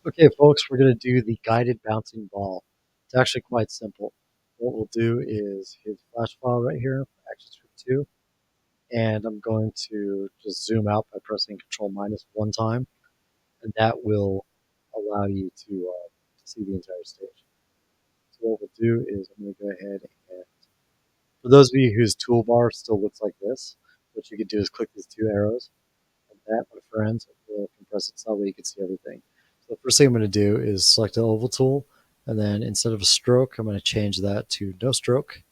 Okay, folks, we're going to do the guided bouncing ball. It's actually quite simple. What we'll do is hit flash file right here, ActionScript 2, and I'm going to just zoom out by pressing Control minus one time, and that will allow you to see the entire stage. So what we'll do is I'm going to go ahead and, for those of you whose toolbar still looks like this, what you can do is click these two arrows, and that, my friends, will compress it so that way you can see everything. So the first thing I'm going to do is select the oval tool, and then instead of a stroke, I'm going to change that to no stroke.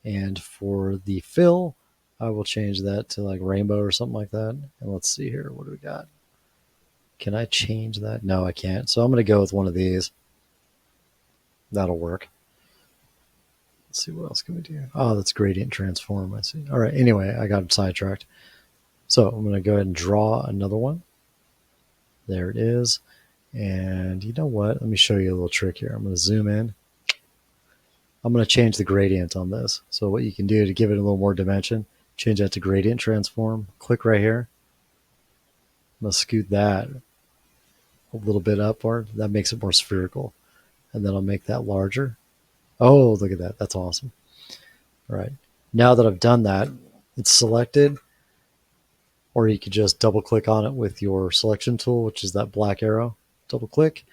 And for the fill, I will change that to like rainbow or something like that. And let's see here, what do we got? Can I change that? No, I can't. So I'm going to go with one of these. That'll work. Let's see, what else can we do? Oh, that's gradient transform. I see. All right. Anyway, I got sidetracked. So I'm going to go ahead and draw another one. There it is. And you know what? Let me show you a little trick here. I'm going to zoom in. I'm going to change the gradient on this. So what you can do to give it a little more dimension, change that to gradient transform. Click right here. I'm going to scoot that a little bit upward. That makes it more spherical. And then I'll make that larger. Oh, look at that. That's awesome. All right. Now that I've done that, it's selected, or you could just double click on it with your selection tool, which is that black arrow. Double click,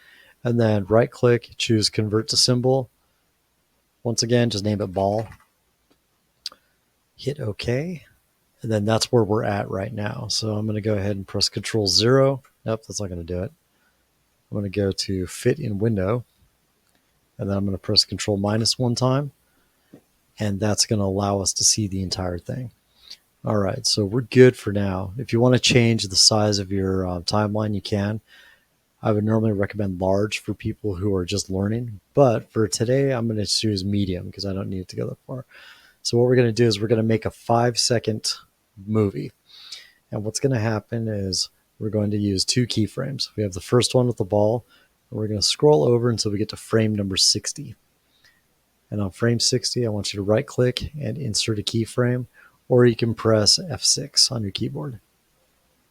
and then right click, choose convert to symbol. Once again, just name it ball. Hit OK. And then that's where we're at right now. So I'm going to go ahead and press Control 0. Nope, that's not going to do it. I'm going to go to Fit in Window. And then I'm going to press Control minus one time. And that's going to allow us to see the entire thing. All right, so we're good for now. If you want to change the size of your timeline, you can. I would normally recommend large for people who are just learning. But for today, I'm going to choose medium because I don't need it to go that far. So what we're going to do is we're going to make a 5-second movie. And what's going to happen is we're going to use two keyframes. We have the first one with the ball, and we're going to scroll over until we get to frame number 60. And on frame 60, I want you to right click and insert a keyframe, or you can press F6 on your keyboard.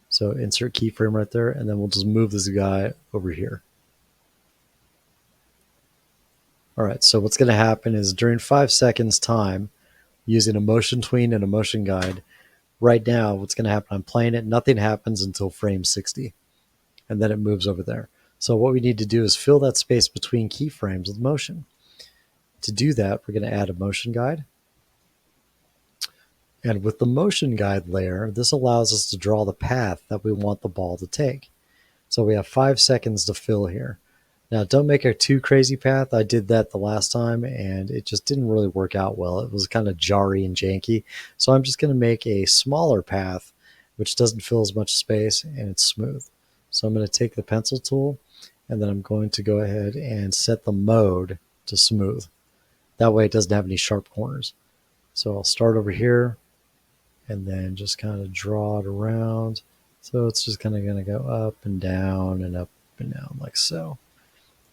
So insert keyframe right there, and then we'll just move this guy over here. All right, so what's going to happen is during 5 seconds time, using a motion tween and a motion guide, right now what's going to happen, I'm playing it, nothing happens until frame 60, and then it moves over there. So what we need to do is fill that space between keyframes with motion. To do that, we're going to add a motion guide. And with the motion guide layer, this allows us to draw the path that we want the ball to take. So we have 5 seconds to fill here. Now, don't make a too crazy path. I did that the last time, and it just didn't really work out well. It was kind of jarry and janky. So I'm just going to make a smaller path, which doesn't fill as much space, and it's smooth. So I'm going to take the pencil tool, and then I'm going to go ahead and set the mode to smooth. That way it doesn't have any sharp corners. So I'll start over here, and then just kind of draw it around. So it's just kind of going to go up and down and up and down like so.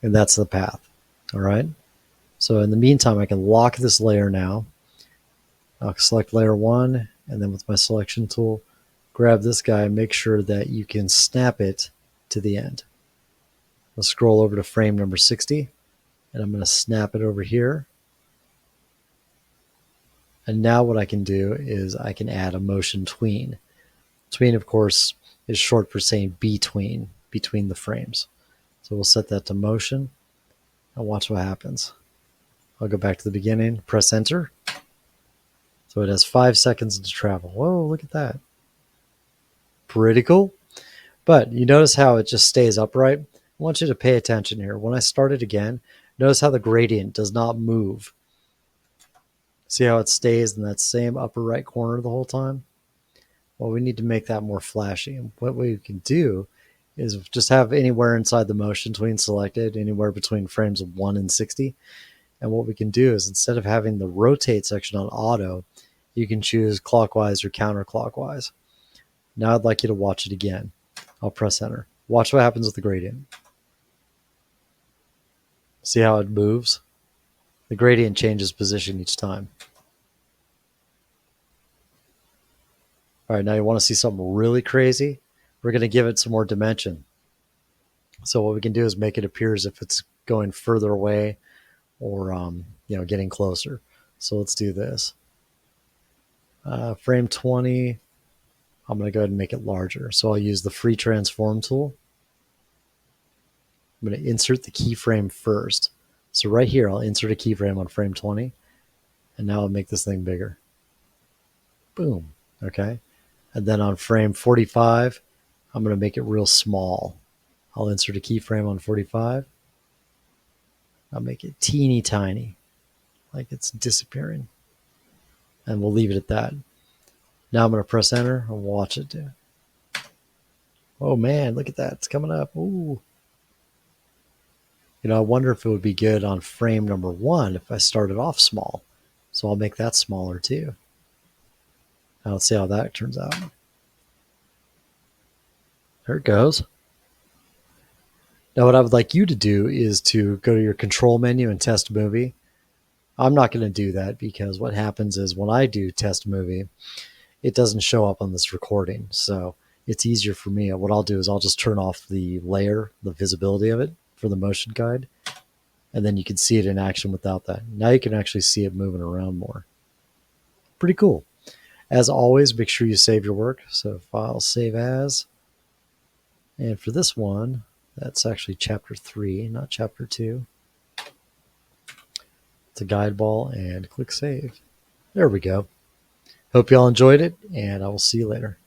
And that's the path. All right. So in the meantime, I can lock this layer now. I'll select layer one, and then with my selection tool, grab this guy and make sure that you can snap it to the end. I'll scroll over to frame number 60, and I'm going to snap it over here. And now what I can do is I can add a motion tween. Tween, of course, is short for saying between the frames. So we'll set that to motion and watch what happens. I'll go back to the beginning, press enter. So it has 5 seconds to travel. Whoa, look at that. Pretty cool. But you notice how it just stays upright? I want you to pay attention here. When I start it again, notice how the gradient does not move. See how it stays in that same upper right corner the whole time? Well, we need to make that more flashy. And what we can do is just have anywhere inside the motion tween selected, anywhere between frames of 1 and 60. And what we can do is instead of having the rotate section on auto, you can choose clockwise or counterclockwise. Now I'd like you to watch it again. I'll press enter. Watch what happens with the gradient. See how it moves? The gradient changes position each time. All right, now you want to see something really crazy? We're going to give it some more dimension. So what we can do is make it appear as if it's going further away or getting closer. So let's do this. Frame 20, I'm going to go ahead and make it larger. So I'll use the free transform tool. I'm going to insert the keyframe first. So right here, I'll insert a keyframe on frame 20, and now I'll make this thing bigger. Boom. Okay. And then on frame 45, I'm going to make it real small. I'll insert a keyframe on 45. I'll make it teeny tiny, like it's disappearing. And we'll leave it at that. Now I'm going to press enter and watch it do. Oh man, look at that. It's coming up. Ooh. I wonder if it would be good on frame number 1 if I started off small. So I'll make that smaller too. Now let's see how that turns out. There it goes. Now what I would like you to do is to go to your control menu and test movie. I'm not going to do that because what happens is when I do test movie, it doesn't show up on this recording. So it's easier for me. What I'll do is I'll just turn off the layer, the visibility of it for the motion guide. And then you can see it in action without that. Now you can actually see it moving around more. Pretty cool. As always, make sure you save your work. So file, save as. And for this one, that's actually chapter 3, not chapter 2. It's a guide ball and click save. There we go. Hope you all enjoyed it, and I will see you later.